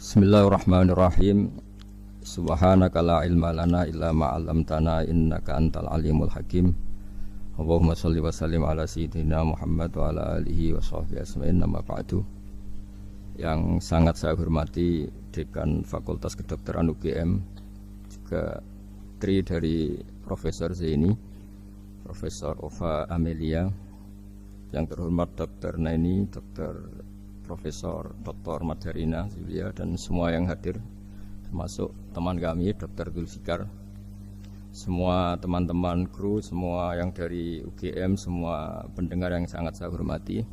Bismillahirrahmanirrahim. Subhanaka la ilma lana illa ma 'allamtana innaka antal alimul hakim. Allahumma shalli wa sallim ala sayyidina Muhammad wa ala alihi wa sahbihi ajmain. Amma ba'du. Yang sangat saya hormati Dekan Fakultas Kedokteran UGM, juga tri dari Profesor Zaini, Profesor Ova Amelia, yang terhormat Dr. Naini, Dr. Profesor Dr. Madharina Zulia, dan semua yang hadir, termasuk teman kami Dr. Zulfikar, semua teman-teman kru, semua yang dari UGM, semua pendengar yang sangat saya hormati.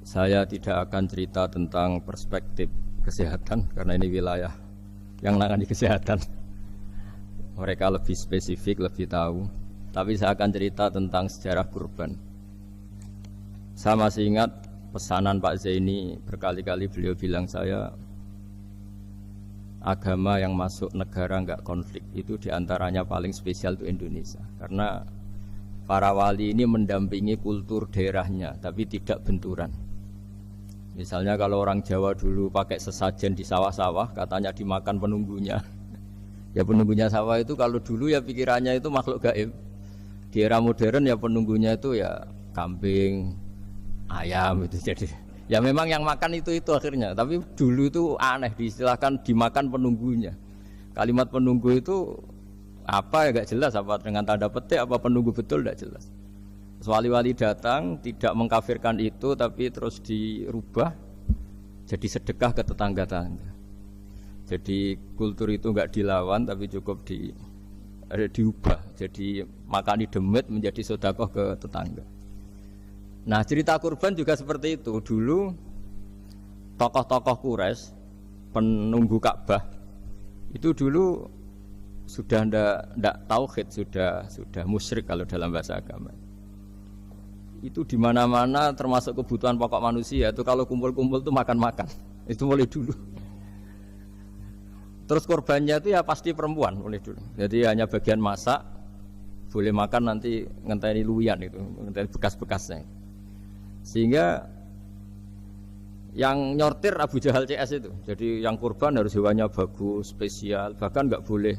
Saya tidak akan cerita tentang perspektif kesehatan karena ini wilayah yang menangani kesehatan. Mereka lebih spesifik, lebih tahu. Tapi saya akan cerita tentang sejarah kurban. Saya masih ingat pesanan Pak Zaini, berkali-kali beliau bilang saya, agama yang masuk negara enggak konflik itu diantaranya paling spesial itu Indonesia, karena para wali ini mendampingi kultur daerahnya tapi tidak benturan. Misalnya kalau orang Jawa dulu pakai sesajen di sawah-sawah, katanya dimakan penunggunya. Ya penunggunya sawah itu kalau dulu ya pikirannya itu makhluk gaib. Di era modern ya penunggunya itu ya kambing, ayam itu. Jadi ya memang yang makan itu akhirnya, tapi dulu itu aneh, diistilahkan dimakan penunggunya. Kalimat penunggu itu apa ya gak jelas, apa dengan tanda petik apa penunggu betul gak jelas. Wali-wali datang tidak mengkafirkan itu, tapi terus dirubah jadi sedekah ke tetangga-tetangga. Jadi kultur itu gak dilawan tapi cukup diubah, jadi makani demit menjadi sedekah ke tetangga. Nah, cerita kurban juga seperti itu. Dulu tokoh-tokoh Quraisy, penunggu Ka'bah, itu dulu sudah ndak tauhid, sudah musyrik kalau dalam bahasa agama. Itu di mana-mana termasuk kebutuhan pokok manusia. Itu kalau kumpul-kumpul itu makan-makan. Itu mulai dulu. Terus kurbannya itu ya pasti perempuan mulai dulu. Jadi hanya bagian masak, boleh makan nanti ngenteni luwian itu, ngenteni bekas-bekasnya. Sehingga yang nyortir Abu Jahal CS itu, jadi yang kurban harus hewannya bagus, spesial, bahkan nggak boleh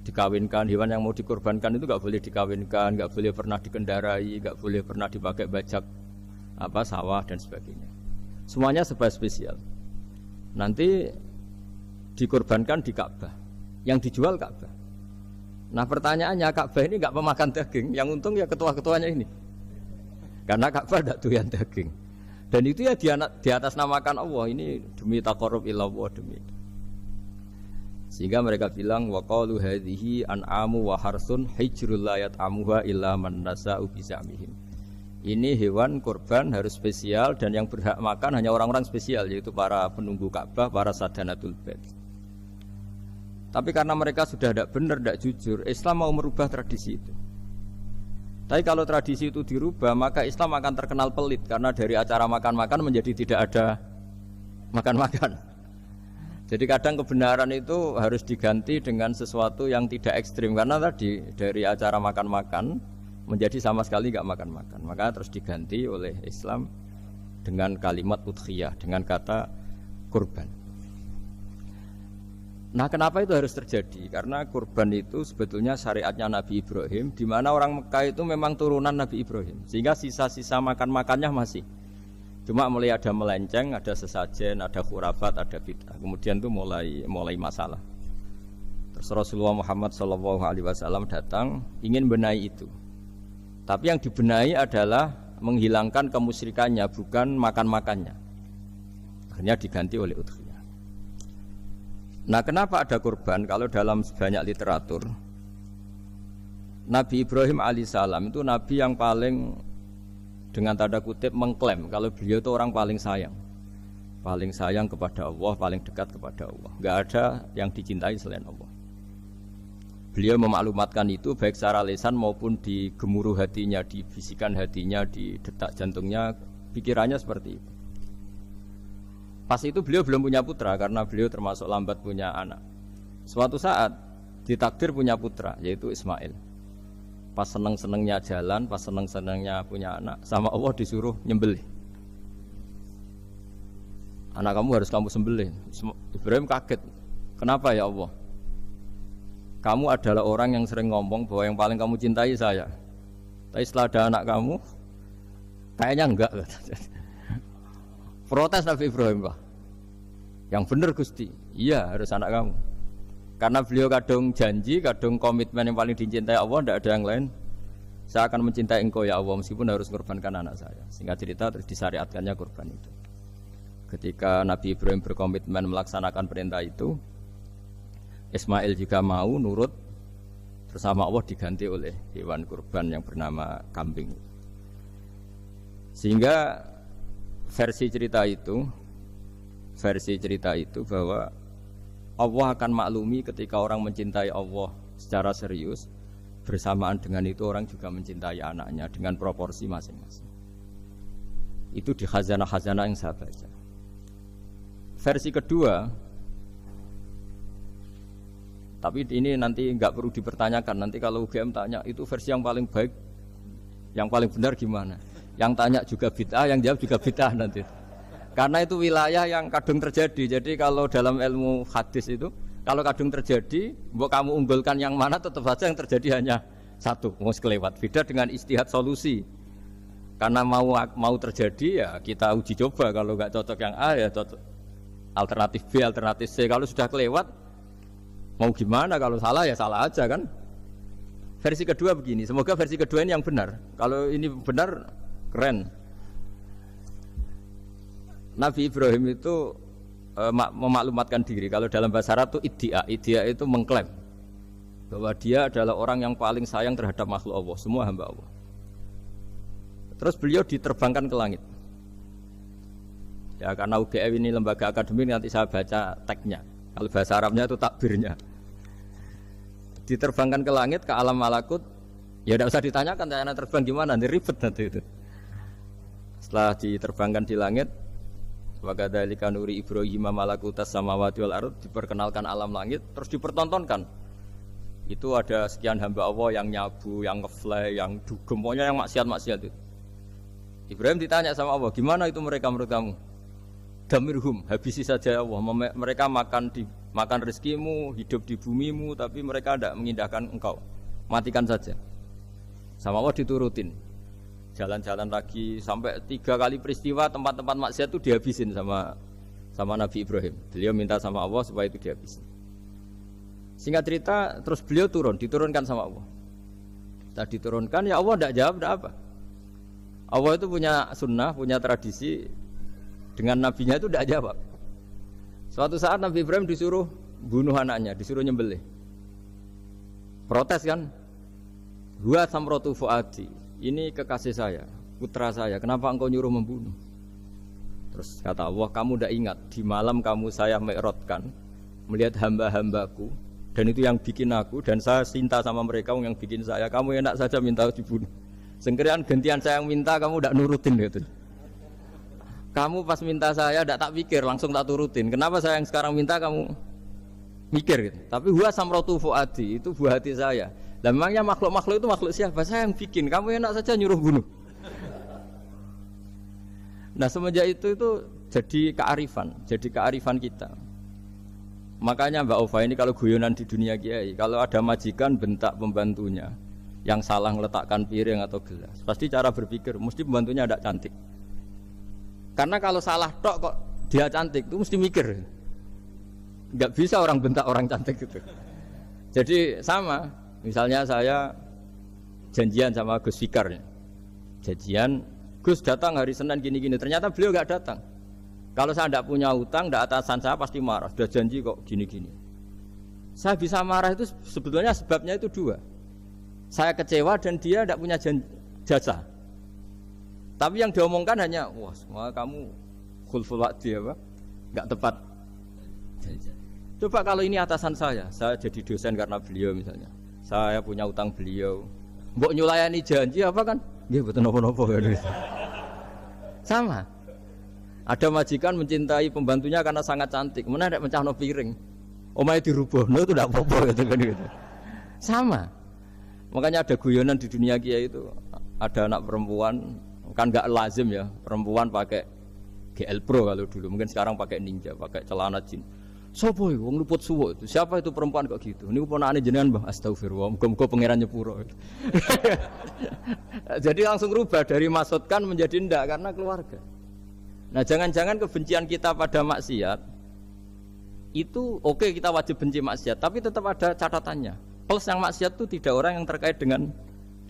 dikawinkan. Hewan yang mau dikurbankan itu nggak boleh dikawinkan, nggak boleh pernah dikendarai, nggak boleh pernah dipakai bajak sawah dan sebagainya. Semuanya serba spesial. Nanti dikurbankan di Ka'bah, yang dijual Ka'bah. Nah pertanyaannya, Ka'bah ini nggak pemakan daging, yang untung ya ketua-ketuanya ini. Karena Ka'bah tidak doyan daging, dan itu ya di atas namakan Allah, ini demi taqarrub ila Allah, demi. Sehingga mereka bilang waqalu hadhihi an'amu wa harsun hijrul la yat'amuha illa man nasa'u bisamihim. Ini hewan kurban harus spesial dan yang berhak makan hanya orang-orang spesial, yaitu para penunggu Ka'bah, para sadanatul bait. Tapi karena mereka sudah tidak benar, tidak jujur, Islam mau merubah tradisi itu. Tapi kalau tradisi itu dirubah, maka Islam akan terkenal pelit, karena dari acara makan-makan menjadi tidak ada makan-makan. Jadi kadang kebenaran itu harus diganti dengan sesuatu yang tidak ekstrim, karena tadi dari acara makan-makan menjadi sama sekali nggak makan-makan. Maka terus diganti oleh Islam dengan kalimat udhiyah, dengan kata kurban. Nah, kenapa itu harus terjadi? Karena kurban itu sebetulnya syariatnya Nabi Ibrahim, di mana orang Mekah itu memang turunan Nabi Ibrahim, sehingga sisa-sisa makan-makannya masih. Cuma mulai ada melenceng, ada sesajen, ada khurafat, ada bid'ah. Kemudian itu mulai masalah. Terus Rasulullah Muhammad SAW datang ingin benahi itu. Tapi yang dibenahi adalah menghilangkan kemusyrikannya, bukan makan-makannya. Akhirnya diganti oleh udhiyah. Nah, kenapa ada kurban? Kalau dalam banyak literatur, Nabi Ibrahim alaihissalam itu nabi yang paling, dengan tanda kutip, mengklaim kalau beliau itu orang paling sayang kepada Allah, paling dekat kepada Allah. Enggak ada yang dicintai selain Allah. Beliau memaklumatkan itu baik secara lisan maupun di gemuruh hatinya, di bisikan hatinya, di detak jantungnya, pikirannya seperti itu. Pas itu beliau belum punya putra karena beliau termasuk lambat punya anak. Suatu saat ditakdir punya putra, yaitu Ismail. Pas seneng-senengnya jalan, pas seneng-senengnya punya anak, sama Allah disuruh nyembelih. Anak kamu harus kamu sembelih. Ibrahim kaget. Kenapa ya Allah? Kamu adalah orang yang sering ngomong bahwa yang paling kamu cintai saya. Tapi setelah ada anak kamu, kayaknya enggak. Protes Nabi Ibrahim, Pak. Yang benar Gusti, iya harus anak kamu. Karena beliau kadung janji, kadung komitmen yang paling dicintai Allah, tidak ada yang lain. Saya akan mencintai engkau ya Allah, meskipun harus mengorbankan anak saya. Singkat cerita terus disyariatkannya kurban itu. Ketika Nabi Ibrahim berkomitmen melaksanakan perintah itu, Ismail juga mau nurut, terus sama Allah diganti oleh hewan kurban yang bernama kambing. Sehingga versi cerita itu bahwa Allah akan maklumi ketika orang mencintai Allah secara serius, bersamaan dengan itu orang juga mencintai anaknya dengan proporsi masing-masing. Itu di khazanah-khazanah yang saya baca. Versi kedua, tapi ini nanti nggak perlu dipertanyakan. Nanti kalau UGM tanya itu versi yang paling baik, yang paling benar gimana? Yang tanya juga bid'ah, yang jawab juga bid'ah nanti. Karena itu wilayah yang kadung terjadi. Jadi kalau dalam ilmu hadis itu, kalau kadung terjadi, mbok kamu unggulkan yang mana, tetap saja yang terjadi hanya satu, mau kelewat. Beda dengan istihad solusi. Karena mau terjadi ya kita uji coba. Kalau nggak cocok yang A ya cocok alternatif B, alternatif C. Kalau sudah kelewat, mau gimana? Kalau salah ya salah aja kan. Versi kedua begini. Semoga versi kedua ini yang benar. Kalau ini benar, keren. Nabi Ibrahim itu memaklumatkan diri. Kalau dalam bahasa Arab itu iddia itu mengklaim bahwa dia adalah orang yang paling sayang terhadap makhluk Allah, semua hamba Allah. Terus beliau diterbangkan ke langit. Ya karena UGM ini lembaga akademik, nanti saya baca teksnya. Kalau bahasa Arabnya itu takbirnya. Diterbangkan ke langit, ke alam malakut. Ya tidak usah ditanyakan cara terbang gimana, nanti ribet nanti itu. Setelah diterbangkan di langit, wa kadzalika nuri Ibrahim malakutas samawati wal ardh, diperkenalkan alam langit, terus dipertontonkan. Itu ada sekian hamba Allah yang nyabu, yang ngefly, yang dugem, pokoknya yang maksiat-maksiat itu. Ibrahim ditanya sama Allah, gimana itu mereka menurut kamu? Damirhum, habisi saja ya Allah. Mereka makan rezekimu, hidup di bumimu, tapi mereka tidak mengindahkan engkau. Matikan saja. Sama Allah diturutin. Jalan-jalan lagi sampai 3 kali peristiwa tempat-tempat maksiat itu dihabisin sama Nabi Ibrahim. Beliau minta sama Allah supaya itu dihabisin. Singkat cerita, terus beliau diturunkan sama Allah. Setelah diturunkan, ya Allah tidak jawab, tidak apa. Allah itu punya sunnah, punya tradisi, dengan nabinya itu tidak jawab. Suatu saat Nabi Ibrahim disuruh bunuh anaknya, disuruh nyembelih. Protes kan? Huwa samratu fuadi. Ini kekasih saya, putra saya, kenapa engkau nyuruh membunuh? Terus kata Allah, kamu tidak ingat di malam kamu saya mi'rajkan, melihat hamba-hambaku, dan itu yang bikin aku, dan saya cinta sama mereka yang bikin saya. Kamu enak saja minta dibunuh. Sengkerian gantian saya yang minta, kamu tidak nurutin gitu. Kamu pas minta saya tidak tak pikir, langsung tak turutin. Kenapa saya yang sekarang minta kamu mikir gitu. Tapi huwa samratu fuadi, itu buah hati saya. Lah memangnya makhluk-makhluk itu makhluk siapa? Saya yang bikin. Kamu enak saja nyuruh bunuh. Nah semenjak itu jadi kearifan kita. Makanya Mbak Ova ini kalau guyonan di dunia kiai, kalau ada majikan bentak pembantunya yang salah meletakkan piring atau gelas, pasti cara berpikir mesti pembantunya ada cantik. Karena kalau salah tok kok dia cantik itu mesti mikir. Enggak bisa orang bentak orang cantik gitu. Jadi sama. Misalnya saya janjian sama Gus Fikar, janjian Gus datang hari Senin gini-gini, ternyata beliau nggak datang. Kalau saya tidak punya utang, tidak atasan saya pasti marah. Sudah janji kok gini-gini. Saya bisa marah itu sebetulnya sebabnya itu 2. Saya kecewa dan dia tidak punya jasa. Tapi yang diomongkan hanya, wah semua kamu khulful wa'di apa? Nggak tepat. Coba kalau ini atasan saya jadi dosen karena beliau misalnya. Saya punya utang beliau. Mbok nyulayani janji apa kan? Nggih mboten napa-napa kan. Sama. Ada majikan mencintai pembantunya karena sangat cantik. Mana nek mencahno piring. Omahe dirubahno itu ndak apa-apa gitu kan gitu. Sama. Makanya ada guyonan di dunia kiai itu, ada anak perempuan kan enggak lazim ya, perempuan pakai GL Pro kalau dulu, mungkin sekarang pakai Ninja, pakai celana jin. Sopo iku wong luput suwo itu? Siapa itu perempuan kok gitu? Niku ponakane jenengan, Mbah. Astagfirullah, muga-muga pangeran nyepuro. Jadi langsung rubah dari maksudkan menjadi ndak karena keluarga. Nah, jangan-jangan kebencian kita pada maksiat itu oke, kita wajib benci maksiat, tapi tetap ada catatannya. Plus yang maksiat itu tidak orang yang terkait dengan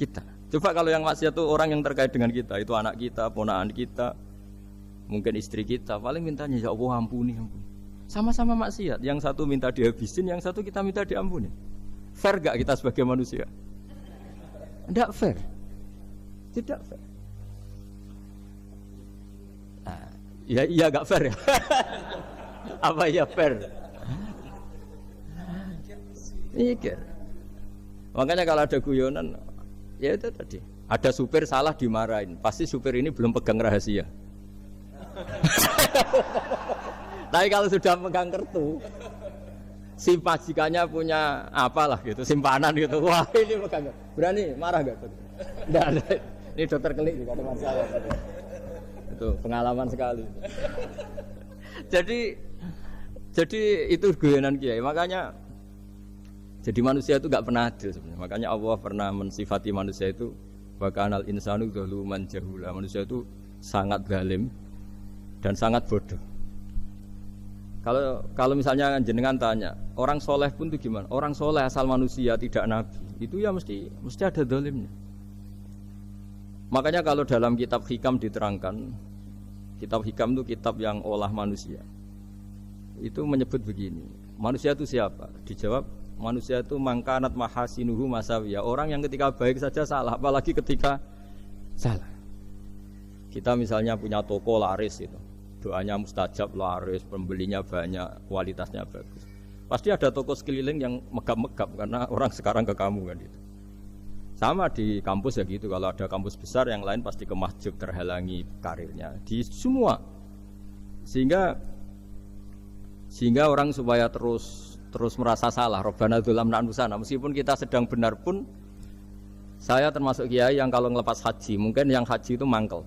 kita. Coba kalau yang maksiat itu orang yang terkait dengan kita, itu anak kita, ponakan kita, mungkin istri kita, paling mintanya ya Allah ampuni, ampuni. Sama-sama maksiat, yang satu minta dihabisin, yang satu kita minta diampuni. Fair gak kita sebagai manusia? Tidak fair. Tidak fair. Nah, ya iya gak fair ya. Apa ya fair? Mikir. Makanya kalau ada guyonan, ya itu tadi. Ada supir salah dimarahin, pasti supir ini belum pegang rahasia. Tapi kalau sudah pegang kartu, si majikannya punya apalah gitu, simpanan gitu. Wah ini pegang, berani marah gak? Tidak ada. Ini dokter kelik juga teman saya. Itu pengalaman sekali. Jadi itu guyonan kiai. Makanya jadi manusia itu gak pernah adil sebenarnya. Makanya Allah pernah mensifati manusia itu bakanal insanu zaluman jahula. Manusia itu sangat zalim dan sangat bodoh. Kalau misalnya jenengan tanya, orang soleh pun itu gimana? Orang soleh asal manusia tidak nabi, itu ya mesti ada zalimnya. Makanya kalau dalam kitab Hikam diterangkan, kitab Hikam itu kitab yang olah manusia. Itu menyebut begini, manusia itu siapa? Dijawab, manusia itu mangkanat mahasinuhu masawiyah. Orang yang ketika baik saja salah, apalagi ketika salah. Kita misalnya punya toko laris itu. Doanya mustajab, laris, pembelinya banyak, kualitasnya bagus. Pasti ada toko sekeliling yang megap-megap karena orang sekarang ke kamu kan itu. Sama di kampus ya gitu, kalau ada kampus besar yang lain pasti ke masjid terhalangi karirnya. Di semua. Sehingga orang supaya terus merasa salah, Rabbana dzulamna anfusana, meskipun kita sedang benar pun. Saya termasuk kiai yang kalau ngelepas haji, mungkin yang haji itu mangkel.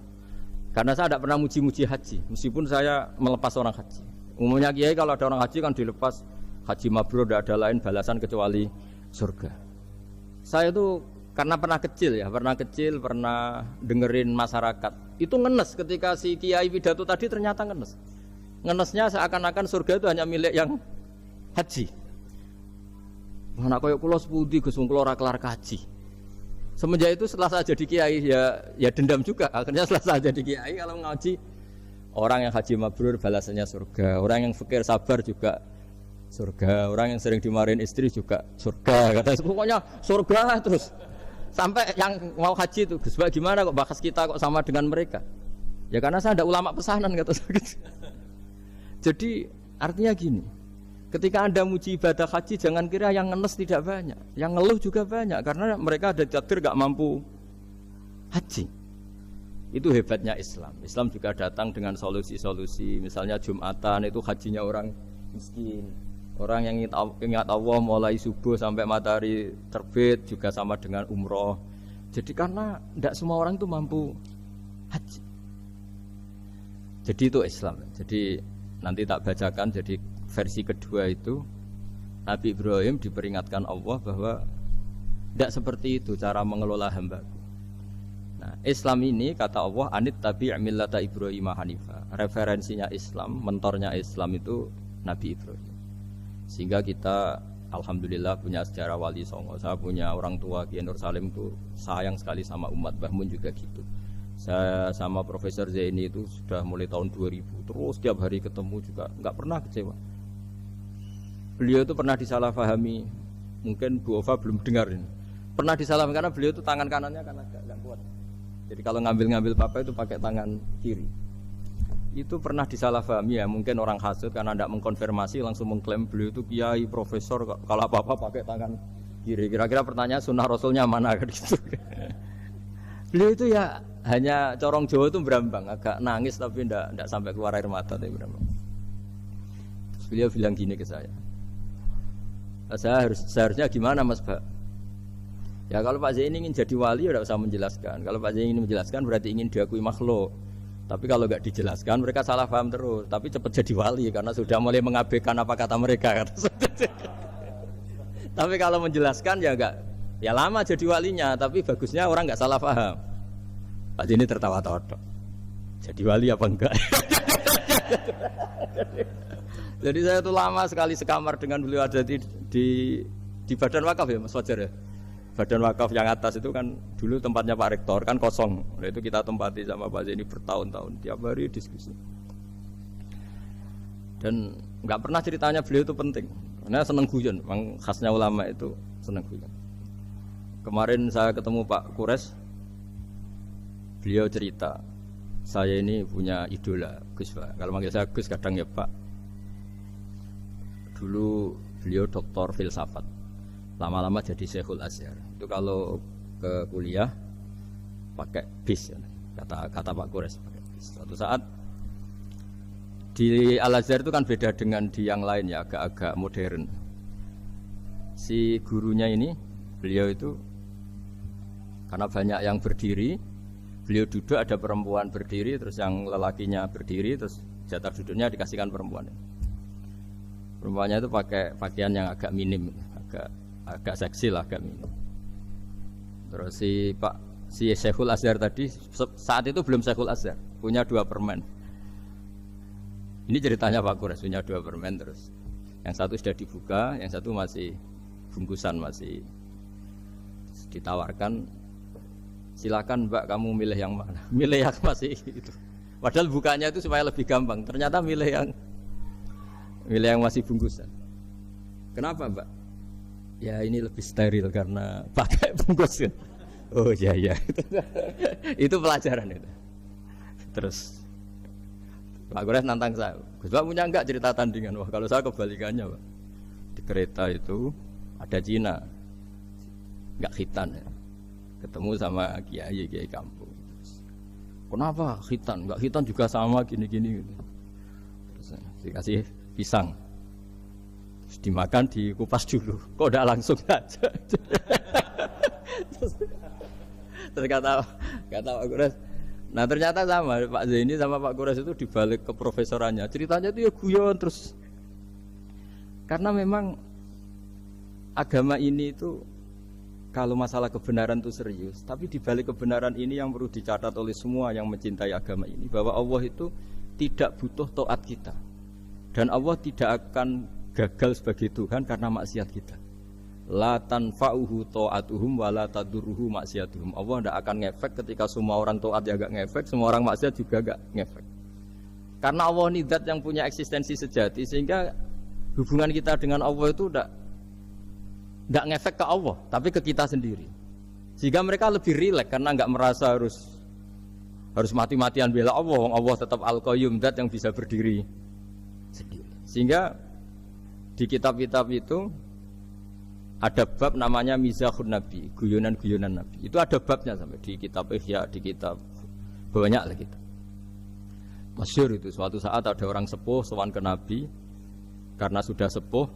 Karena saya tidak pernah muji-muji haji, meskipun saya melepas orang haji. Umumnya kiai kalau ada orang haji kan dilepas haji mabrur, tidak ada lain balasan kecuali surga. Saya itu karena pernah dengerin masyarakat. Itu ngenes ketika si kiai pidato tadi ternyata ngenes. Ngenesnya seakan-akan surga itu hanya milik yang haji. Mana koyo kula sepundi Gus wong kula ora kelar kaji. Semenjak itu setelah saya jadi kiai ya dendam juga. Akhirnya setelah saya jadi kiai kalau ngaji orang yang haji mabrur balasannya surga, orang yang fakir sabar juga surga, orang yang sering dimarahin istri juga surga. Katanya pokoknya surga terus. Sampai yang mau haji itu Gus gimana kok bahas kita kok sama dengan mereka? Ya karena saya ada ulama pesanan kata saya gitu. Jadi artinya gini. Ketika Anda muji ibadah haji, jangan kira yang ngenes tidak banyak, yang ngeluh juga banyak, karena mereka ada takdir gak mampu haji. Itu hebatnya Islam. Islam juga datang dengan solusi-solusi, misalnya Jumatan itu hajinya orang miskin, orang yang ingat Allah mulai subuh sampai matahari terbit juga sama dengan umroh. Jadi karena tidak semua orang itu mampu haji. Jadi itu Islam. Jadi nanti tak bacakan. Jadi versi kedua itu Nabi Ibrahim diperingatkan Allah bahwa tidak seperti itu cara mengelola hamba-Ku. Nah, Islam ini kata Allah anit tabi' millata Ibrahim hanifa. Referensinya Islam, mentornya Islam itu Nabi Ibrahim. Sehingga kita alhamdulillah punya sejarah wali songo. Saya punya orang tua Kiai Nur Salim itu sayang sekali sama umat, Mbah Mun juga gitu. Saya sama Profesor Zaini itu sudah mulai tahun 2000 terus setiap hari ketemu juga nggak pernah kecewa. Beliau itu pernah disalahpahami, mungkin Bu Ova belum dengar ini. Pernah disalahpahami karena beliau itu tangan kanannya karena agak kuat. Jadi kalau ngambil papa itu pakai tangan kiri. Itu pernah disalahpahami ya, mungkin orang hasud karena tidak mengkonfirmasi langsung mengklaim beliau itu kiai profesor kalau apa-apa pakai tangan kiri. Kira-kira pertanyaan sunnah Rasulnya mana gitu. Beliau itu ya hanya corong Jawa itu berambang, agak nangis tapi tidak sampai keluar air mata tapi berambang. Terus beliau bilang gini ke saya. Seharusnya gimana Mas Pak? Ya kalau Pak Zain ingin jadi wali ya tidak usah menjelaskan. Kalau Pak Zain ingin menjelaskan berarti ingin diakui makhluk. Tapi kalau nggak dijelaskan mereka salah paham terus. Tapi cepat jadi wali karena sudah mulai mengabaikan apa kata mereka. Tapi kalau menjelaskan ya enggak, ya lama jadi walinya. Tapi bagusnya orang nggak salah paham. Pak Jini tertawa-tawa. Jadi wali apa enggak? Jadi saya tuh lama sekali sekamar dengan beliau ada di badan wakaf ya Mas Fajar ya. Badan wakaf yang atas itu kan dulu tempatnya Pak Rektor kan kosong. Nah, itu kita tempati sama Pak Zeni bertahun-tahun tiap hari diskusi. Dan nggak pernah ceritanya beliau itu penting. Karena seneng guyon, memang khasnya ulama itu seneng guyon. Kemarin saya ketemu Pak Kures, beliau cerita, saya ini punya idola Gus Pak. Kalau manggil saya Gus kadang ya Pak. Dulu beliau doktor filsafat, lama-lama jadi Syekhul Azhar. Itu kalau ke kuliah pakai bis, ya. kata Pak Kures pakai bis. Suatu saat di Al Azhar itu kan beda dengan di yang lain ya, agak-agak modern. Si gurunya ini, beliau itu karena banyak yang berdiri, beliau duduk ada perempuan berdiri, terus yang lelakinya berdiri, terus jatah duduknya dikasihkan perempuan. Perempuannya itu pakai pakaian yang agak minim, agak seksi lah, agak minim. Terus si Syekhul Azhar tadi saat itu belum Syekhul Azhar, punya 2 permen. Ini ceritanya Pak Kures punya 2 permen terus. Yang satu sudah dibuka, yang satu masih bungkusan masih ditawarkan. Silakan Mbak kamu milih yang mana? Milih yang masih itu. Padahal bukanya itu supaya lebih gampang. Ternyata milih yang masih bungkusan. Kenapa Mbak? Ya ini lebih steril karena pakai bungkus. Oh iya. Itu pelajaran itu. Terus Pak Kures nantang saya. Gus Pak punya enggak cerita tandingan? Wah kalau saya kebalikannya Pak. Di kereta itu ada Cina, enggak khitan ya. Ketemu sama kiai kampung. Kenapa khitan? Enggak khitan juga sama gini-gini. Terus dikasih pisang. Terus dimakan, dikupas dulu. Kok enggak langsung aja? Terus kata Pak Kures, nah ternyata sama Pak Zaini sama Pak Kures itu dibalik ke profesorannya. Ceritanya itu ya guyon terus. Karena memang agama ini itu kalau masalah kebenaran itu serius, tapi dibalik kebenaran ini yang perlu dicatat oleh semua yang mencintai agama ini, bahwa Allah itu tidak butuh taat kita. Dan Allah tidak akan gagal sebagai Tuhan karena maksiat kita. La tanfa'uhu ta'atuhum wa la tadurruhu maksiatuhum. Allah tidak akan ngefek ketika semua orang taat ya gak ngefek, semua orang maksiat juga gak ngefek. Karena Allah ini zat yang punya eksistensi sejati, sehingga hubungan kita dengan Allah itu tidak ngefek ke Allah, tapi ke kita sendiri. Sehingga mereka lebih rileks karena nggak merasa harus mati-matian bela Allah. Allah tetap Al-Qayyum, zat yang bisa berdiri sendiri. Sehingga di kitab-kitab itu ada bab namanya Mizahun Nabi, guyonan-guyonan Nabi. Itu ada babnya sampai di kitab Ihya, di kitab banyak lah kita. Masyhur itu suatu saat ada orang sepuh sowan ke Nabi karena sudah sepuh.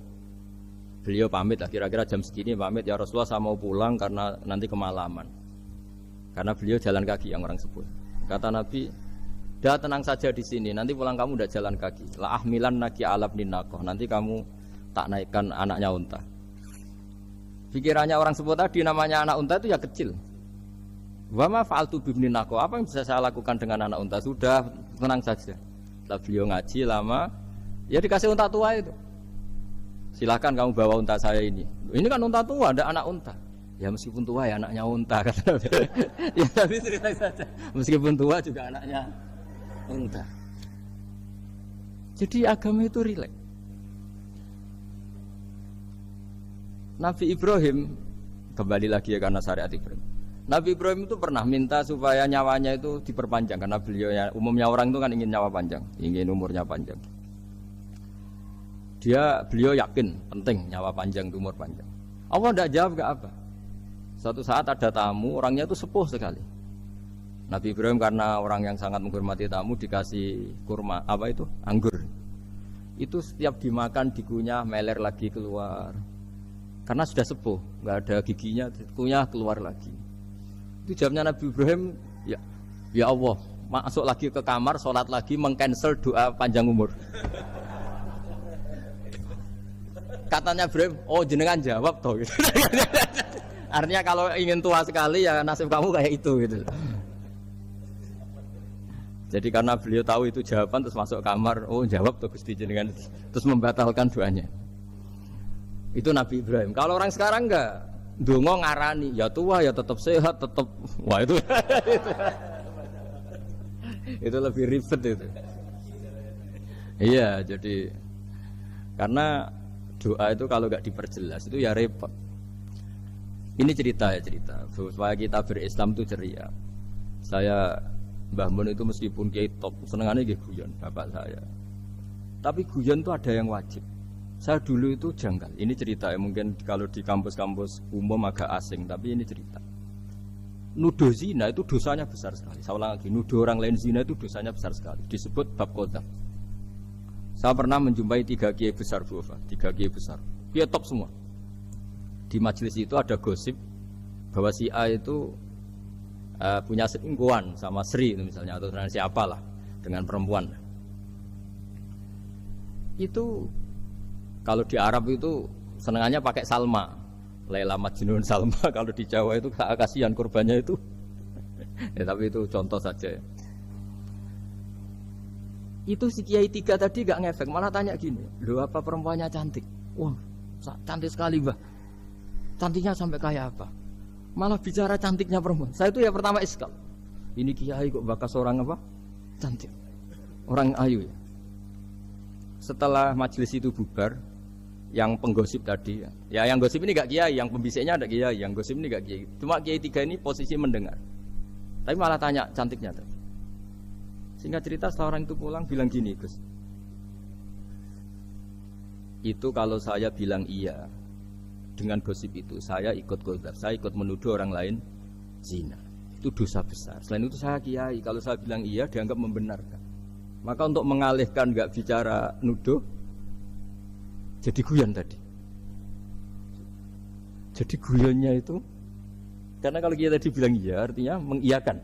Beliau pamit lah kira-kira jam segini pamit ya Rasulullah saya mau pulang karena nanti kemalaman. Karena beliau jalan kaki yang orang sepuh. Kata Nabi, "Dah tenang saja di sini, nanti pulang kamu udah jalan kaki. La ahmilan naki alab ninakoh, nanti kamu tak naikkan anaknya unta." Pikirannya orang sepuh tadi namanya anak unta itu ya kecil. Wa ma fa'altu bibninako, apa yang bisa saya lakukan dengan anak unta? Sudah tenang saja. Setelah beliau ngaji lama, ya dikasih unta tua itu. Silakan kamu bawa unta saya ini. Ini kan unta tua, ada anak unta. Ya meskipun tua ya anaknya unta kata. Ya tapi cerita saja. Meskipun tua juga anaknya unta. Jadi agama itu rileks. Nabi Ibrahim, kembali lagi ya karena syariat Ibrahim. Nabi Ibrahim itu pernah minta supaya nyawanya itu diperpanjang karena beliau umumnya orang itu kan ingin nyawa panjang, ingin umurnya panjang. Beliau yakin penting nyawa panjang, umur panjang. Allah tidak jawab ke apa. Suatu saat ada tamu, orangnya itu sepuh sekali. Nabi Ibrahim karena orang yang sangat menghormati tamu dikasih kurma, anggur. Itu setiap dimakan dikunyah meler lagi keluar. Karena sudah sepuh, nggak ada giginya, kunyah keluar lagi. Itu jawabnya Nabi Ibrahim, ya Allah, masuk lagi ke kamar, sholat lagi, mengcancel doa panjang umur. Katanya Ibrahim, oh jenengan jawab toh. Gitu. Artinya kalau ingin tua sekali ya nasib kamu kayak itu gitu. Jadi karena beliau tahu itu jawaban terus masuk kamar, oh jawab tuh Gusti jenengan, terus membatalkan doanya. Itu Nabi Ibrahim. Kalau orang sekarang enggak, dongo ngarani, ya tua ya tetap sehat, tetap wah itu. Itu lebih ribet itu. Iya, jadi karena doa itu kalau nggak diperjelas itu ya repot. Ini cerita supaya kita berislam itu ceria. Saya Mbah Mun itu meskipun kiai top senengannya nggih guyon bapak saya. Tapi guyon itu ada yang wajib. Saya dulu itu janggal. Ini cerita ya, mungkin kalau di kampus-kampus umum agak asing, tapi ini cerita. Nuduh zina itu dosanya besar sekali. Saya ulang lagi, nuduh orang lain zina itu dosanya besar sekali. Disebut bab qadzaf. Saya pernah menjumpai 3 kiai besar Bu Ofa, 3 kiai besar. Kiai top semua. Di majelis itu ada gosip bahwa si A itu punya selingkuhan sama Sri itu misalnya atau dengan siapa lah, dengan perempuan. Itu kalau di Arab itu senengannya pakai Salma, Laila Majnun Salma. Kalau di Jawa itu kasihan korbannya itu. Ya, tapi itu contoh saja. Itu si Kiai 3 tadi gak ngefek, malah tanya gini, loh apa perempuannya cantik? Wah cantik sekali Mbah. Cantiknya sampai kayak apa? Malah bicara cantiknya perempuan. Saya itu ya pertama iskal. Ini Kiai kok bakas orang apa? Cantik. Orang ayu ya. Setelah majelis itu bubar, yang penggosip tadi ya yang gosip ini gak Kiai, yang pembisiknya ada Kiai, yang gosip ini gak Kiai. Cuma Kiai 3 ini posisi mendengar. Tapi malah tanya cantiknya tadi. Singkat cerita setelah orang itu pulang bilang gini, Gus. Itu kalau saya bilang iya dengan gosip itu, saya ikut qadzaf, saya ikut menuduh orang lain zina. Itu dosa besar. Selain itu saya kiai, kalau saya bilang iya dianggap membenarkan. Maka untuk mengalihkan enggak bicara nuduh, jadi guyon tadi. Jadi guyonnya itu karena kalau kita tadi bilang iya artinya mengiyakan.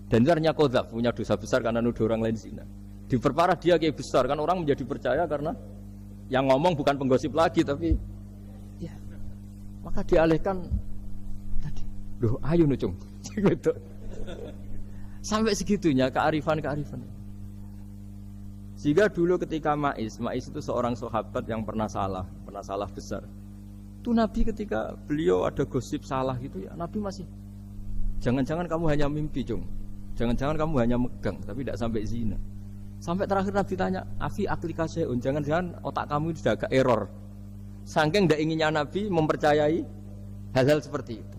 Dan itu artinya qadzaf, punya dosa besar karena nuduh orang lain zina. Diperparah dia kayak besar kan orang menjadi percaya karena yang ngomong bukan penggosip lagi tapi ya. Maka dialihkan tadi. Loh, ayo nucung. Gitu. Sampai segitunya kearifan. Sehingga dulu ketika Ma'is itu seorang sahabat yang pernah salah besar. Itu Nabi ketika beliau ada gosip salah gitu ya, Nabi masih jangan-jangan kamu hanya mimpi, Cung. Jangan-jangan kamu hanya megang, tapi tidak sampai zina. Sampai terakhir Nabi tanya, Afi aklika syai'un, jangan-jangan otak kamu itu sudah agak error. Saking tidak inginnya Nabi mempercayai hal-hal seperti itu.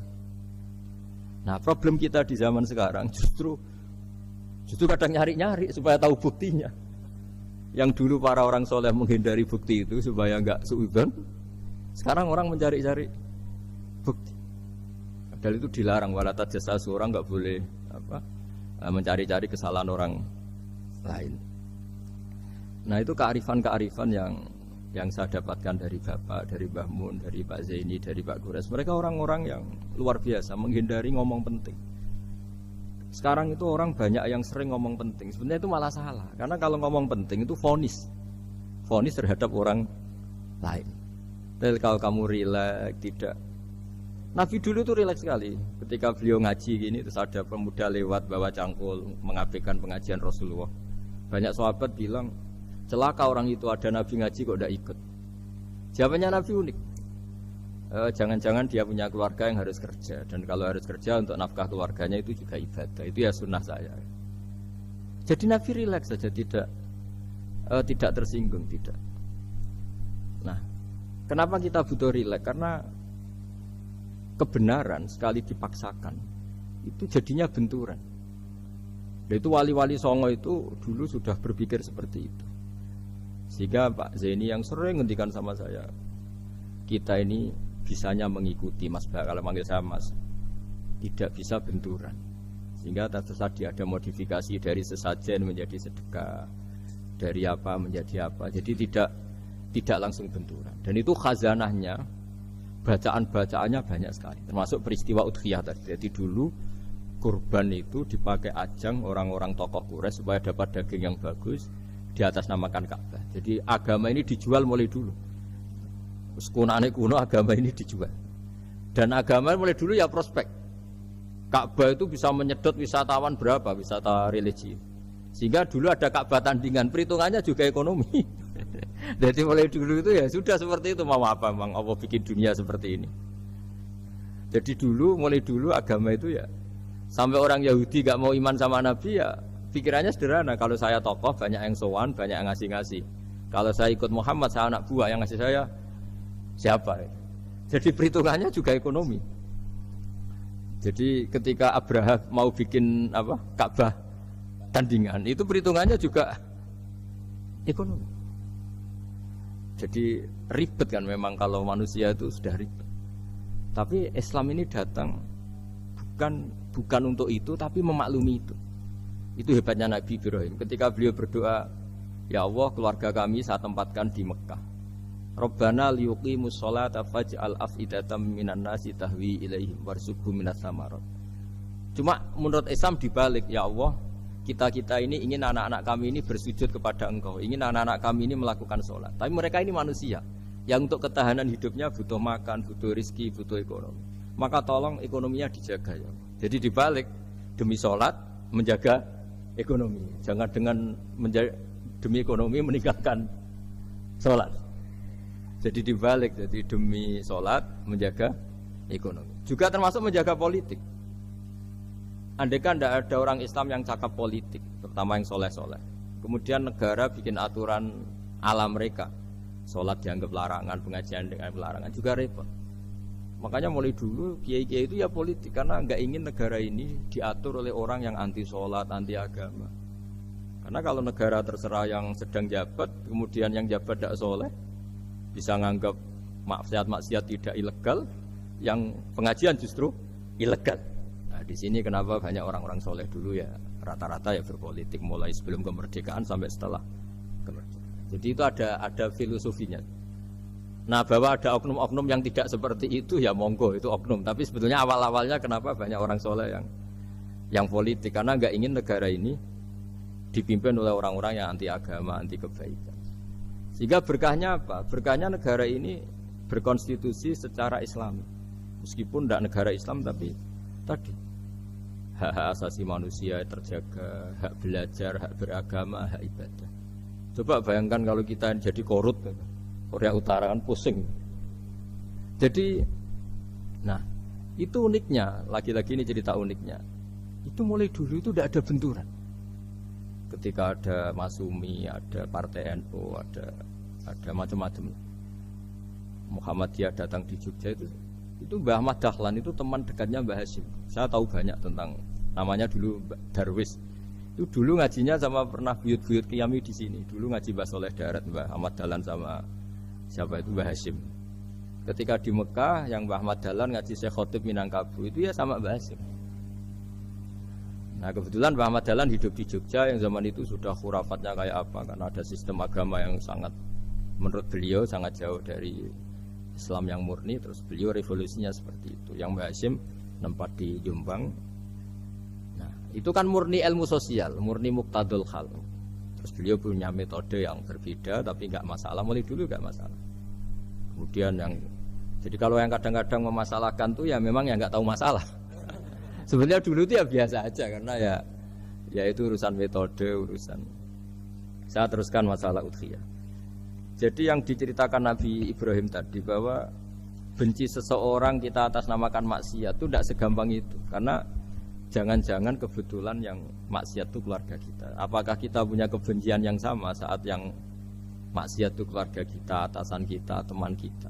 Nah problem kita di zaman sekarang justru kadang nyari-nyari supaya tahu buktinya. Yang dulu para orang soleh menghindari bukti itu supaya enggak suudzon. Sekarang orang mencari-cari bukti. Padahal itu dilarang, wala tajassasu, orang enggak boleh mencari-cari kesalahan orang lain. Nah itu kearifan yang saya dapatkan dari Bapak, dari Mbah Mun, dari Pak Zaini, dari Pak Gures. Mereka orang-orang yang luar biasa menghindari ngomong penting. Sekarang itu orang banyak yang sering ngomong penting. Sebenarnya itu malah salah. Karena kalau ngomong penting itu vonis terhadap orang lain. Dan kalau kamu rileks, tidak. Nabi dulu tuh rileks sekali. Ketika beliau ngaji gini, terus ada pemuda lewat bawa cangkul mengabaikan pengajian Rasulullah. Banyak sahabat bilang, celaka orang itu ada Nabi ngaji kok tidak ikut. Jawabannya Nabi unik. Jangan-jangan dia punya keluarga yang harus kerja, dan kalau harus kerja untuk nafkah keluarganya itu juga ibadah. Itu ya sunnah saya. Jadi Nabi rileks saja, tidak tersinggung, tidak. Nah, kenapa kita butuh rileks? Karena kebenaran sekali dipaksakan itu jadinya benturan. Dan itu wali-wali Songo itu dulu sudah berpikir seperti itu. Sehingga Pak Zaini yang sering ngendikan sama saya, kita ini bisanya mengikuti Mas Bah, kalau manggil saya Mas, tidak bisa benturan. Sehingga tadi ada modifikasi dari sesajen menjadi sedekah, dari apa menjadi apa. Jadi tidak langsung benturan. Dan itu khazanahnya, bacaan-bacaannya banyak sekali. Termasuk peristiwa Udhiyah tadi. Jadi dulu kurban itu dipakai ajang orang-orang tokoh Quraisy supaya dapat daging yang bagus di atas namakan Ka'bah. Jadi agama ini dijual mulai dulu. Kuno agama ini dijual. Dan agama mulai dulu ya prospek. Ka'bah itu bisa menyedot wisatawan berapa, wisata religi. Sehingga dulu ada Ka'bah tandingan, perhitungannya juga ekonomi. Jadi mulai dulu itu ya sudah seperti itu, mau apa Bang Allah bikin dunia seperti ini. Jadi dulu mulai dulu agama itu ya sampai orang Yahudi gak mau iman sama Nabi ya pikirannya sederhana. Kalau saya tokoh banyak yang sowan, banyak yang ngasih-ngasih. Kalau saya ikut Muhammad, saya anak buah yang ngasih saya siapa? Jadi perhitungannya juga ekonomi. Jadi ketika Abraham mau bikin Ka'bah tandingan, itu perhitungannya juga ekonomi. Jadi ribet kan memang kalau manusia itu sudah ribet. Tapi Islam ini datang bukan untuk itu, tapi memaklumi itu. Itu hebatnya Nabi Ibrahim. Ketika beliau berdoa, ya Allah keluarga kami saya tempatkan di Mekah. Rabbana liyuqimus sholata faj'al af'idatam minan nasi tahwi ilaihim warzuqhum minas samarat. Cuma menurut Islam dibalik, ya Allah kita ini ingin anak-anak kami ini bersujud kepada Engkau, ingin anak-anak kami ini melakukan sholat. Tapi mereka ini manusia yang untuk ketahanan hidupnya butuh makan, butuh rizki, butuh ekonomi. Maka tolong ekonominya dijaga ya. Jadi dibalik demi sholat menjaga ekonomi. Jangan dengan demi ekonomi meninggalkan sholat. Jadi dibalik, jadi demi sholat menjaga ekonomi. Juga termasuk menjaga politik. Andaikan tidak ada orang Islam yang cakap politik, terutama yang soleh-soleh. Kemudian negara bikin aturan ala mereka, sholat dianggap larangan, pengajian dianggap larangan, juga repot. Makanya mulai dulu kiai-kiai itu ya politik, karena nggak ingin negara ini diatur oleh orang yang anti sholat, anti agama. Karena kalau negara terserah yang sedang jabat, kemudian yang jabat tidak soleh, bisa nganggap maksiat-maksiat tidak ilegal, yang pengajian justru ilegal. Nah, di sini kenapa banyak orang-orang soleh dulu ya rata-rata ya berpolitik mulai sebelum kemerdekaan sampai setelah kemerdekaan. Jadi itu ada filosofinya. Nah, bahwa ada oknum-oknum yang tidak seperti itu ya monggo, itu oknum. Tapi sebetulnya awal-awalnya kenapa banyak orang soleh yang politik, karena nggak ingin negara ini dipimpin oleh orang-orang yang anti agama, anti kebaikan. Sehingga berkahnya apa? Berkahnya negara ini berkonstitusi secara Islami. Meskipun tidak negara Islam, tapi tadi hak-hak asasi manusia terjaga, hak belajar, hak beragama, hak ibadah. Coba bayangkan kalau kita jadi korut, Korea Utara kan pusing. Jadi, nah itu uniknya, lagi-lagi ini cerita uniknya. Itu mulai dulu itu tidak ada benturan. Ketika ada Masumi, ada Partai NU, ada macam-macam. Muhammadiyah datang di Jogja itu Mbah Ahmad Dahlan itu teman dekatnya Mbah Hasyim. Saya tahu banyak tentang, namanya dulu Darwis. Itu dulu ngajinya sama pernah buyut-buyut Qiyami di sini. Dulu ngaji Mbah Soleh Darat, Mbah Ahmad Dahlan sama siapa itu Mbah Hasyim. Ketika di Mekah yang Mbah Ahmad Dahlan ngaji Syekh Khotib Minangkabau itu ya sama Mbah Hasyim. Nah kebetulan Mbah Ahmad Dahlan hidup di Jogja yang zaman itu sudah khurafatnya kayak apa, karena ada sistem agama yang sangat, menurut beliau sangat jauh dari Islam yang murni. Terus beliau revolusinya seperti itu. Yang Mbah Hasyim nempat di Jombang. Nah itu kan murni ilmu sosial, murni muqtadul hal. Terus beliau punya metode yang berbeda, tapi nggak masalah, mulai dulu nggak masalah. Kemudian jadi kalau yang kadang-kadang memasalahkan tuh ya memang yang nggak tahu masalah. Sebenarnya dulu itu ya biasa aja, karena ya itu urusan metode, urusan. Saya teruskan masalah udhiyah. Jadi yang diceritakan Nabi Ibrahim tadi, bahwa benci seseorang kita atas namakan maksiat itu tidak segampang itu. Karena jangan-jangan kebetulan yang maksiat itu keluarga kita. Apakah kita punya kebencian yang sama saat yang maksiat itu keluarga kita, atasan kita, teman kita?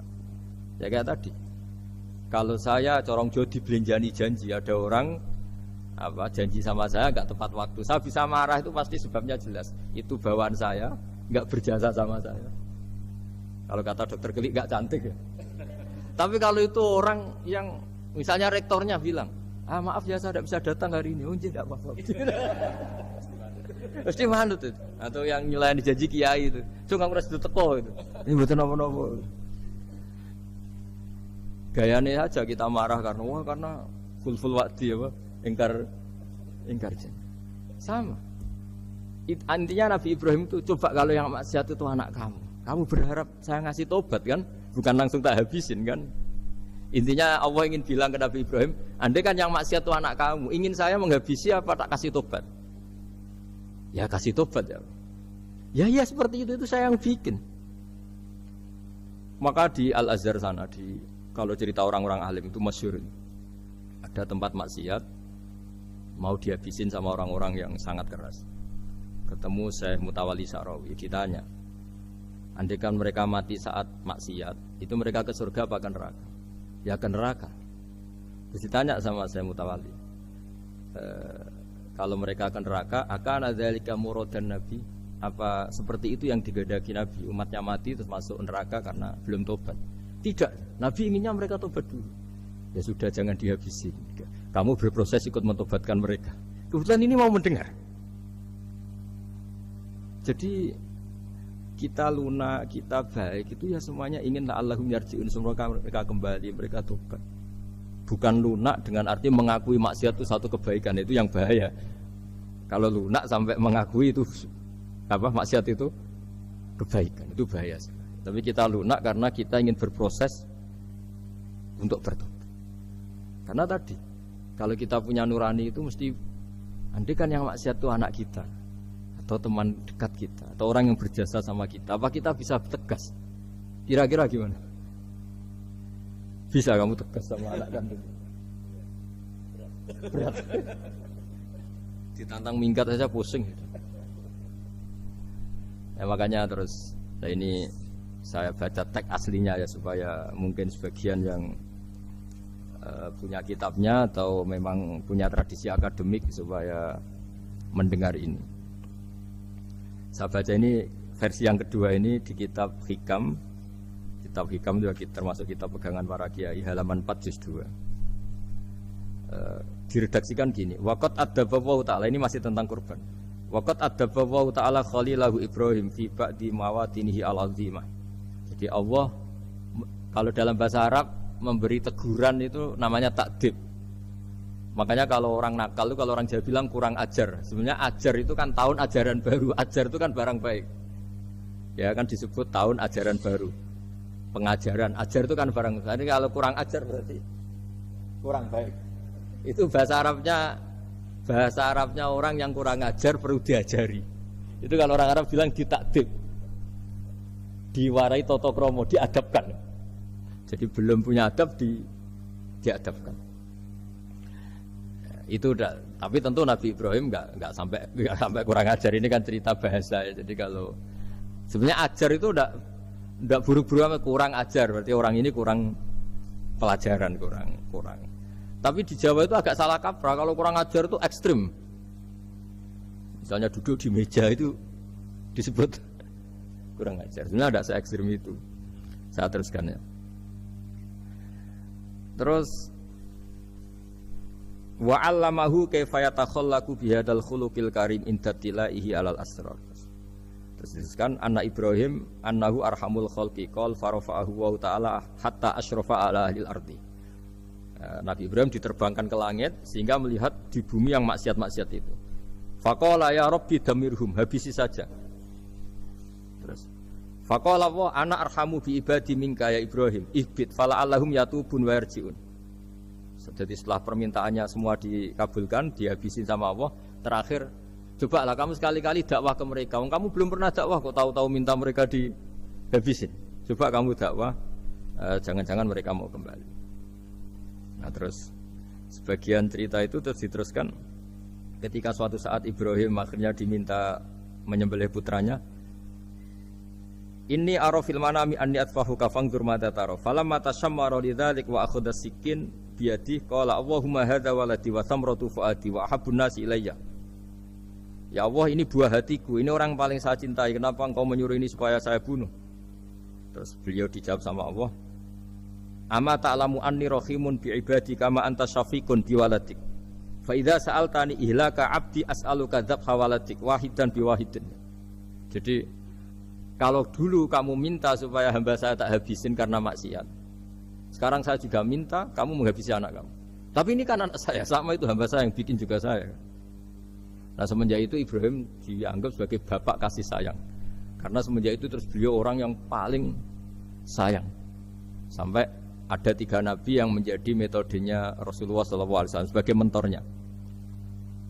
Ya kayak tadi. Kalau saya corong jo dibelenjani janji, ada orang janji sama saya nggak tepat waktu, saya bisa marah, itu pasti sebabnya jelas. Itu bawaan saya nggak berjasa sama saya. Kalau kata dokter Gelik nggak cantik ya. Tapi kalau itu orang yang misalnya rektornya bilang, maaf ya saya tidak bisa datang hari ini, tidak apa-apa. Pasti manut itu. Atau yang nyelain janji kiai itu, cuma nggak harus teko itu. Ini betul apa-apa. Gayane aja kita marah karena khulful wa'di apa? ingkar janji. Sama. Intinya Nabi Ibrahim itu coba kalau yang maksiat itu anak kamu berharap saya ngasih tobat kan, bukan langsung tak habisin kan. Intinya Allah ingin bilang ke Nabi Ibrahim, andai kan yang maksiat itu anak kamu, ingin saya menghabisi apa tak kasih tobat? Ya kasih tobat ya. Ya seperti itu saya yang bikin. Maka di Al-Azhar sana, kalau cerita orang-orang alim itu masyhur. Ada tempat maksiat mau dihabisin sama orang-orang yang sangat keras. Ketemu Syekh Mutawalli Sa'rawi, ditanya, andai kan mereka mati saat maksiat, itu mereka ke surga apa ke neraka? Ya ke neraka. Terus ditanya sama Syekh Mutawalli, kalau mereka ke neraka, akan adzalika muradan Nabi? Apa seperti itu yang digandaki Nabi, umatnya mati terus masuk neraka karena belum tobat? Tidak, Nabi inginnya mereka tobat dulu. Ya sudah, jangan dihabisin. Kamu berproses ikut mentobatkan mereka. Kebetulan ini mau mendengar. Jadi kita lunak, kita baik itu ya semuanya ingin la'allahum yarji'un, semoga mereka kembali, mereka tobat. Bukan lunak dengan arti mengakui maksiat itu satu kebaikan, itu yang bahaya. Kalau lunak sampai mengakui itu maksiat itu kebaikan, itu bahaya sekali. Tapi kita lunak karena kita ingin berproses untuk bertobat. Karena tadi kalau kita punya nurani itu mesti, andai kan yang maksiat itu anak kita atau teman dekat kita atau orang yang berjasa sama kita, apa kita bisa tegas? Kira-kira gimana? Bisa kamu tegas sama anak kan? Berat. Ditantang minggat saja pusing. Ya, makanya terus saya baca teks aslinya ya, supaya mungkin sebagian yang punya kitabnya atau memang punya tradisi akademik supaya mendengar ini. Saya baca ini versi yang kedua ini di kitab Hikam. Kitab Hikam juga termasuk kitab pegangan para kiai, halaman 4 juz 2. Diredaksikan gini, waqat adzabahu ta'ala, ini masih tentang kurban. Waqat adzabahu ta'ala khalilahu Ibrahim fi ba'di mawatinihi al-azimah. Jadi Allah kalau dalam bahasa Arab memberi teguran itu namanya takdib. Makanya kalau orang nakal itu, kalau orang Jawa bilang kurang ajar. Sebenarnya ajar itu kan tahun ajaran baru. Ajar itu kan barang baik. Ya kan disebut tahun ajaran baru. Pengajaran, ajar itu kan barang baik. Jadi kalau kurang ajar berarti kurang baik. Itu bahasa Arabnya orang yang kurang ajar perlu diajari. Itu kalau orang Arab bilang ditakdib, diwarai toto kromo, diadabkan. Jadi belum punya adab diadabkan. Itu udah, tapi tentu Nabi Ibrahim nggak sampai kurang ajar. Ini kan cerita bahasa ya. Jadi kalau sebenarnya ajar itu udah buru-buru kurang ajar, berarti orang ini kurang pelajaran, kurang. Tapi di Jawa itu agak salah kaprah. Kalau kurang ajar itu ekstrim. Misalnya duduk di meja itu disebut kurang ajar. Sebenarnya ada se-ekstrim itu. Saya teruskan ya. Terus wa 'allamahu kaifa yatakhallaqu bihadzal khuluqil karim inda tilaihi alal asrar. Terus disebutkan anak Ibrahim annahu arhamul khalqi qol farafa'ahu wa ta'ala hatta asyrafa ala ahlil ardi. Nabi Ibrahim diterbangkan ke langit sehingga melihat di bumi yang maksiat-maksiat itu. Faqala ya rabbi damirhum, habisi saja. Terus faqala wa ana arhamu bi ibadi minka ya Ibrahim ihbit fala allahum yatubun wa yarjiun. Jadi setelah permintaannya semua dikabulkan, dihabisin sama Allah, terakhir cobalah kamu sekali-kali dakwah ke mereka. Kamu belum pernah dakwah kok tahu-tahu minta mereka dihabisin. Coba kamu dakwah, jangan-jangan mereka mau kembali. Nah terus sebagian cerita itu terus diteruskan ketika suatu saat Ibrahim akhirnya diminta menyembelih putranya. Inni arafil manami anni atfahu kafangdur mata taro. Falamma tashammara lidzalik wa akhadha sikin biyadi qala Allahumma hadza waladi wa thamratu fuadi wa ahabbun nasi ilayya. Ya Allah, ini buah hatiku, ini orang paling saya cintai. Kenapa engkau menyuruh ini supaya saya bunuh? Terus beliau dijawab sama Allah, ama ta'lamu anni rahimun bi ibadi kama anta syafiqun bi waladik. Fa idza sa'altani ihlaka 'abdi as'aluka dzabha waladik wahidan bi wahidin. Jadi kalau dulu kamu minta supaya hamba saya tak habisin karena maksiat, sekarang saya juga minta kamu menghabisi anak kamu. Tapi ini kan anak saya, sama itu hamba saya yang bikin juga saya. Nah semenjak itu Ibrahim dianggap sebagai bapak kasih sayang. Karena semenjak itu terus beliau orang yang paling sayang. Sampai ada 3 nabi yang menjadi metodenya Rasulullah SAW sebagai mentornya.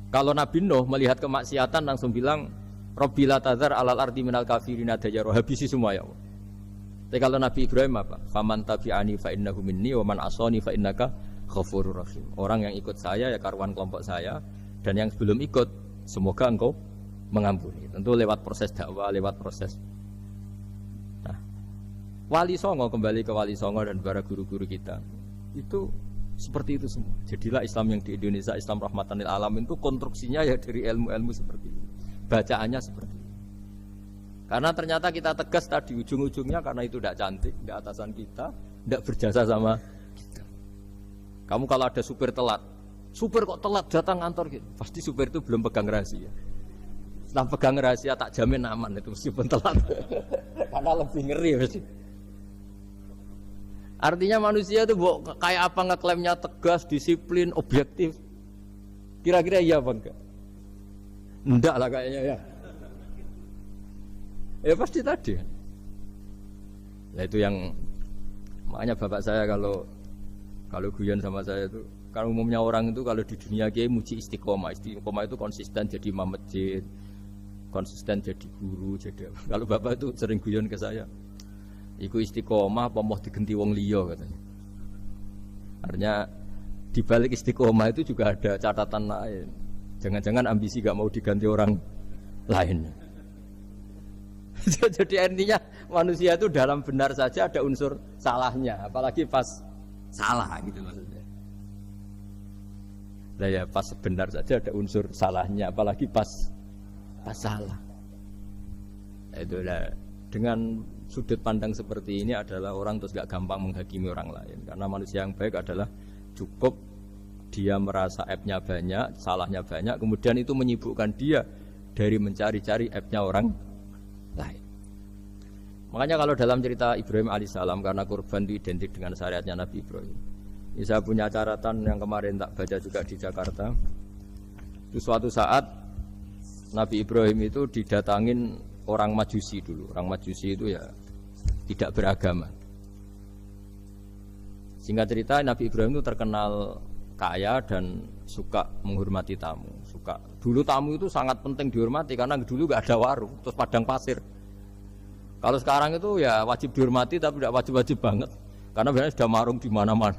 Kalau Nabi Nuh melihat kemaksiatan langsung bilang, Rabbi la tadzar alal ardi minal kafirina dayara, habisi semua ya Allah. Tapi kalau Nabi Ibrahim apa? Faman tabi'ani fa innahu minni wa man asani fa innaka ghafurur rahim. Orang yang ikut saya ya karuan kelompok saya, dan yang sebelum ikut semoga engkau mengampuni. Tentu lewat proses dakwah, lewat proses. Nah, Wali Songo, kembali ke Wali Songo dan para guru-guru kita, itu seperti itu semua. Jadilah Islam yang di Indonesia, Islam rahmatan lil alamin, itu konstruksinya ya dari ilmu-ilmu seperti itu. Bacaannya seperti itu. Karena ternyata kita tegas tadi ujung-ujungnya karena itu tidak cantik, tidak atasan kita, tidak berjasa sama kita. Kamu kalau ada supir telat, supir kok telat datang kantor gitu, pasti supir itu belum pegang rahasia. Setelah pegang rahasia tak jamin aman itu meskipun telat. Karena lebih ngeri pasti. Artinya manusia itu kayak apa ngeklaimnya tegas, disiplin, objektif. Kira-kira iya apa enggak? Enggak lah kayaknya ya. Ya pasti tadi. Nah itu yang makanya bapak saya kalau guyon sama saya itu, kalau umumnya orang itu kalau di dunia kiai muji istiqomah. Istiqomah itu konsisten jadi imam masjid, konsisten jadi guru, jadi kalau bapak itu sering guyon ke saya. Iku istiqomah apa mau digenti wong liya katanya. Artinya di balik istiqomah itu juga ada catatan lain. Jangan-jangan ambisi gak mau diganti orang lain. Jadi intinya manusia itu dalam benar saja ada unsur salahnya, apalagi pas salah gitu maksudnya. Nah ya pas benar saja ada unsur salahnya, apalagi pas salah. Itulah dengan sudut pandang seperti ini adalah orang terus gak gampang menghakimi orang lain. Karena manusia yang baik adalah cukup dia merasa aibnya banyak, salahnya banyak, kemudian itu menyibukkan dia dari mencari-cari aibnya orang lain. Makanya kalau dalam cerita Ibrahim alaihissalam, karena kurban itu identik dengan syariatnya Nabi Ibrahim. Ini saya punya catatan yang kemarin tak baca juga di Jakarta. Itu suatu saat Nabi Ibrahim itu didatangin orang Majusi dulu. Orang Majusi itu ya tidak beragama. Singkat cerita Nabi Ibrahim itu terkenal kaya dan suka menghormati tamu. Dulu tamu itu sangat penting dihormati karena dulu gak ada warung, terus padang pasir. Kalau sekarang itu ya wajib dihormati tapi tidak wajib-wajib banget. Karena biasanya sudah marung di mana-mana.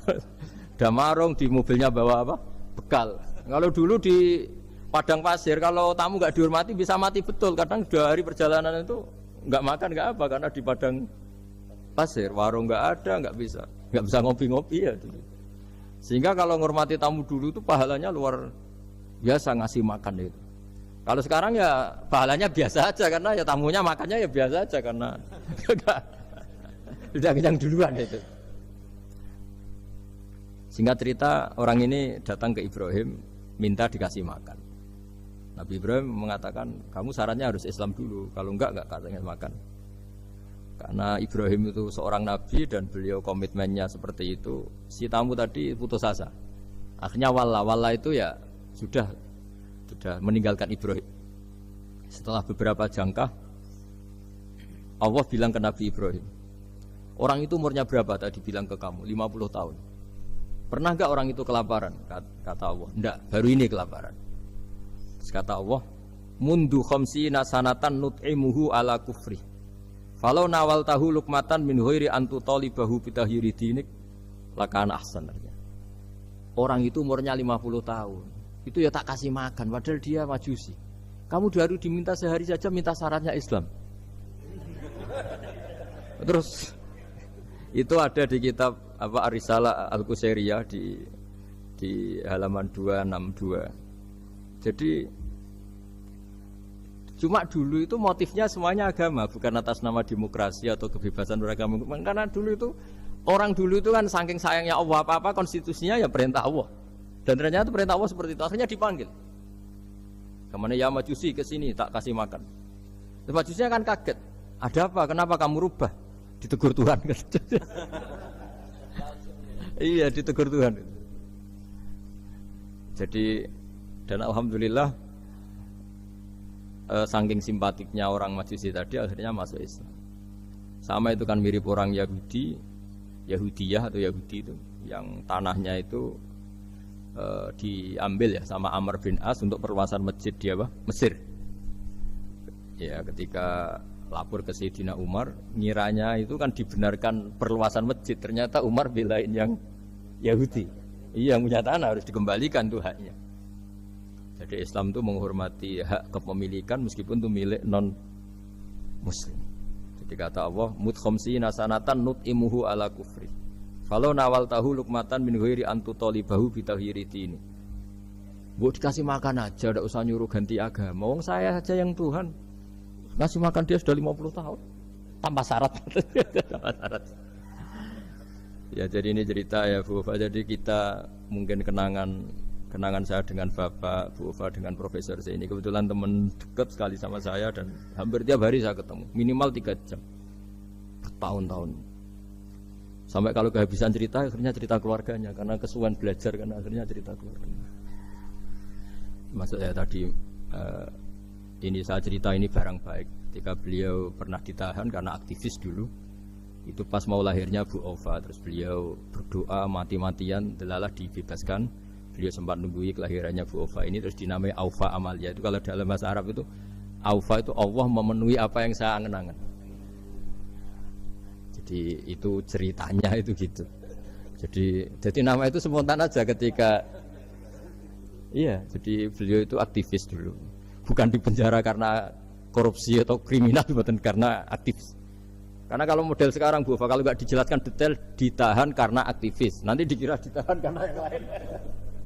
Sudah marung di mobilnya bawa apa? Bekal. Kalau dulu di padang pasir kalau tamu gak dihormati bisa mati betul. Kadang 2 hari perjalanan itu gak makan gak apa karena di padang pasir, warung gak ada, gak bisa ngopi-ngopi ya dulu. Sehingga kalau menghormati tamu dulu itu pahalanya luar biasa ngasih makan itu. Kalau sekarang ya pahalanya biasa aja karena ya tamunya makannya ya biasa aja karena sudah kenyang duluan itu. Singkat cerita orang ini datang ke Ibrahim minta dikasih makan. Nabi Ibrahim mengatakan kamu syaratnya harus Islam dulu, kalau enggak katanya makan. Karena Ibrahim itu seorang nabi dan beliau komitmennya seperti itu, si tamu tadi putus asa. Akhirnya walla itu ya sudah meninggalkan Ibrahim. Setelah beberapa jangkah Allah bilang ke Nabi Ibrahim, orang itu umurnya berapa tadi bilang ke kamu? 50 tahun. Pernah enggak orang itu kelaparan? Kata Allah, enggak, baru ini kelaparan. Terus kata Allah, mundu khamsina sanatan nut'imuhu ala kufri. Falau nawal tahu lukmatan min huiri antu talibahu bitahiri dinik lakana ahsan. Orang itu umurnya 50 tahun. Itu ya tak kasih makan padahal dia Majusi. Kamu baru diminta sehari saja minta syaratnya Islam. Terus itu ada di kitab apa Ar-Risalah Al-Qusairiyah di halaman 262. Jadi cuma dulu itu motifnya semuanya agama, bukan atas nama demokrasi atau kebebasan beragama. Karena dulu itu orang dulu itu kan saking sayangnya Allah apa-apa konstitusinya ya perintah Allah. Dan ternyata perintah Allah seperti itu. Akhirnya dipanggil. Kemana ya Majusi ke sini tak kasih makan. Majusinya kan kaget. Ada apa? Kenapa kamu rubah? Ditegur Tuhan. Iya, ditegur Tuhan. Jadi dan alhamdulillah saking simpatiknya orang Majusi tadi akhirnya masuk Islam. Sama itu kan mirip orang Yahudiyah atau Yahudi itu yang tanahnya itu diambil ya sama Amr bin As untuk perluasan masjid di Mesir. Ya ketika lapor ke Sayyidina Umar, ngiranya itu kan dibenarkan perluasan masjid, ternyata Umar belain yang Yahudi. Iya, yang punya tanah harus dikembalikan tuh haknya. Jadi Islam itu menghormati hak kepemilikan meskipun itu milik non muslim. Jadi kata Allah, mut khamsina sanatan nut'imuhu ala kufri. Kalau nawal tahu lukmatan min ghairi antu talibahu bitahiri dini. Bu dikasih makan aja, tidak usah nyuruh ganti agama. Wong saya saja yang Tuhan ngasih makan dia sudah 50 tahun tanpa syarat. Tanpa syarat. Ya jadi ini cerita ya Bu Ufa. Jadi kita mungkin kenangan saya dengan Bapak, Bu Ufa dengan Profesor saya ini kebetulan teman dekat sekali sama saya dan hampir tiap hari saya ketemu minimal 3 jam bertahun-tahun. Sampai kalau kehabisan cerita akhirnya cerita keluarganya karena kesuwen belajar karena akhirnya cerita keluarganya. Maksudnya tadi ini saya cerita ini barang baik ketika beliau pernah ditahan karena aktivis dulu itu pas mau lahirnya Bu Ova terus beliau berdoa mati-matian delalah dibebaskan. Beliau sempat nunggui kelahirannya Bu Ova ini terus dinamai Aufa Amalia. Itu kalau dalam bahasa Arab itu Aufa itu Allah memenuhi apa yang saya angen-angen. Jadi itu ceritanya itu gitu. Jadi nama itu spontan aja ketika iya, jadi beliau itu aktivis dulu. Bukan di penjara karena korupsi atau kriminal, bukan karena aktivis. Karena kalau model sekarang Bu, kalau nggak dijelaskan detail ditahan karena aktivis, nanti dikira ditahan karena yang lain.